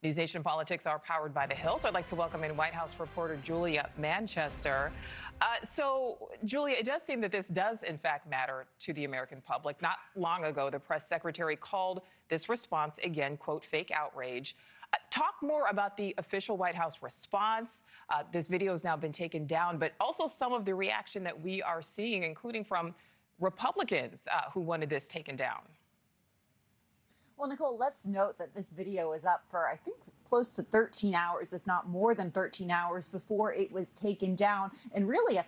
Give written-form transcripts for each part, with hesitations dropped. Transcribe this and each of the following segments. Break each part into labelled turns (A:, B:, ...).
A: NewsNation politics are powered by The Hill, so I'd like to welcome in White House reporter Julia Manchester. Julia, it does seem that this does, in fact, matter to the American public. Not long ago, the press secretary called this response, again, quote, fake outrage. Talk more about the official White House response. This video has now been taken down, but also some of the reaction that we are seeing, including from Republicans who wanted this taken down.
B: Well, Nichole, let's note that this video is up for, I think, close to 13 hours, if not more than 13 hours before it was taken down, and really a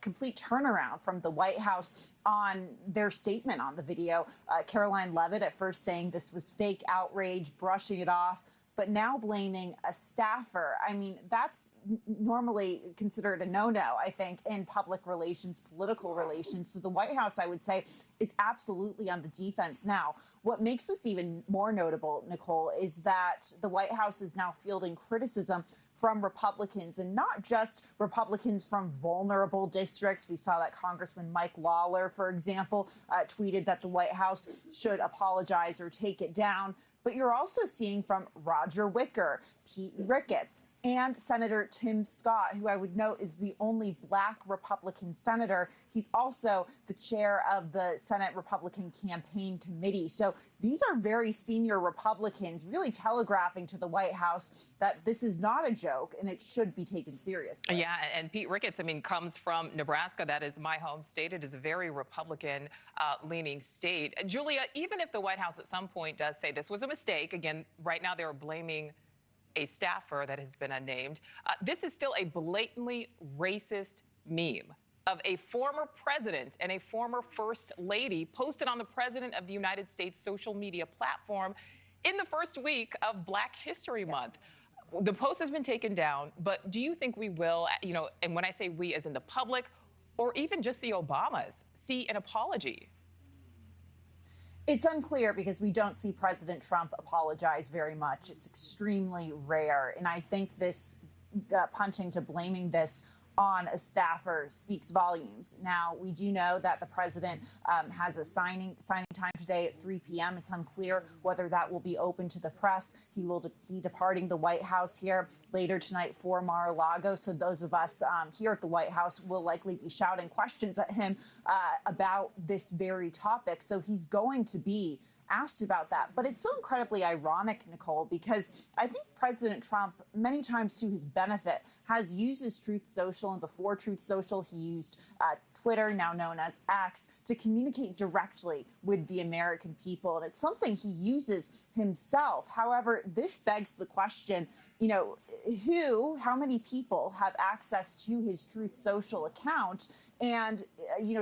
B: complete turnaround from the White House on their statement on the video. Caroline Leavitt at first saying this was fake outrage, brushing it off, but now blaming a staffer. I mean, that's normally considered a no-no, I think, in public relations, political relations. So the White House, I would say, is absolutely on the defense now. What makes this even more notable, Nichole, is that the White House is now fielding criticism from Republicans, and not just Republicans from vulnerable districts. We saw that Congressman Mike Lawler, for example, tweeted that the White House should apologize or take it down. But you're also seeing from Roger Wicker, Pete Ricketts, and Senator Tim Scott, who I would note is the only Black Republican senator. He's also the chair of the Senate Republican Campaign Committee. So these are very senior Republicans really telegraphing to the White House that this is not a joke and it should be taken seriously.
A: Yeah, and Pete Ricketts, I mean, comes from Nebraska. That is my home state. It is a very Republican-leaning state. Julia, even if the White House at some point does say this was a mistake, again, right now they're blaming a staffer that has been unnamed. This is still a blatantly racist meme of a former president and a former first lady posted on the President of the United States social media platform in the first week of Black History Month. The post has been taken down, but do you think we will, and when I say we as in the public or even just the Obamas, see an apology?
B: It's unclear because we don't see President Trump apologize very much. It's extremely rare. And I think this punting to blaming this on a staffer speaks volumes. Now, we do know that the president has a signing time today at 3 p.m. It's unclear whether that will be open to the press. He will be departing the White House here later tonight for Mar-a-Lago. So those of us here at the White House will likely be shouting questions at him about this very topic. So he's going to be asked about that. But it's so incredibly ironic, Nichole, because I think President Trump, many times to his benefit, has used his Truth Social, and before Truth Social, he used Twitter, now known as X, to communicate directly with the American people. And it's something he uses himself. However, this begs the question, how many people have access to his Truth Social account? And,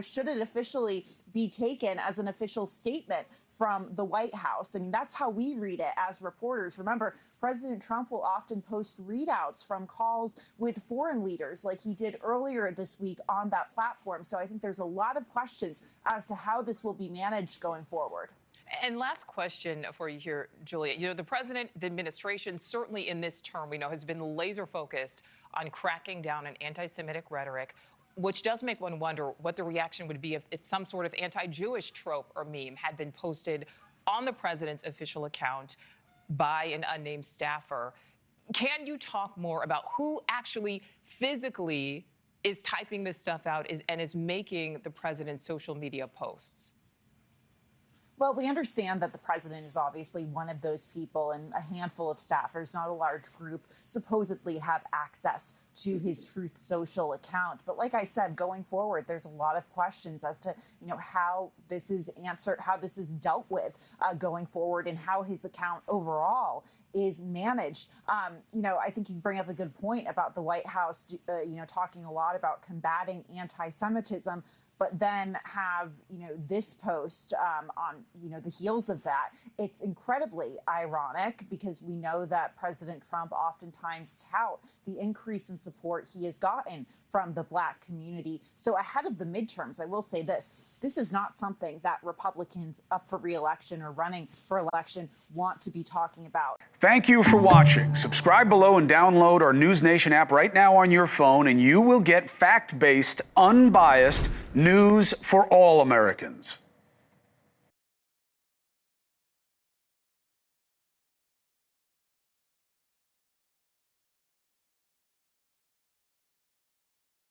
B: should it officially be taken as an official statement from the White House? I mean, that's how we read it as reporters. Remember, President Trump will often post readouts from calls with foreign leaders like he did earlier this week on that platform. So I think there's a lot of questions as to how this will be managed going forward.
A: And last question for you here, Julia. The president, the administration, certainly in this term, we know, has been laser focused on cracking down on anti-Semitic rhetoric, which does make one wonder what the reaction would be if some sort of anti-Jewish trope or meme had been posted on the president's official account by an unnamed staffer. Can you talk more about who actually physically is typing this stuff out and is making the president's social media posts?
B: Well, we understand that the president is obviously one of those people, and a handful of staffers, not a large group, supposedly have access to his Truth Social account. But like I said, going forward, there's a lot of questions as to, how this is answered, how this is dealt with going forward, and how his account overall is managed. I think you bring up a good point about the White House, talking a lot about combating anti-Semitism, but then have, this post on, the heels of that. It's incredibly ironic because we know that President Trump oftentimes tout the increase in support he has gotten from the Black community. So ahead of the midterms, I will say this is not something that Republicans up for re-election or running for election want to be talking about.
C: Thank you for watching. Subscribe below and download our NewsNation app right now on your phone, and you will get fact-based, unbiased news for all Americans.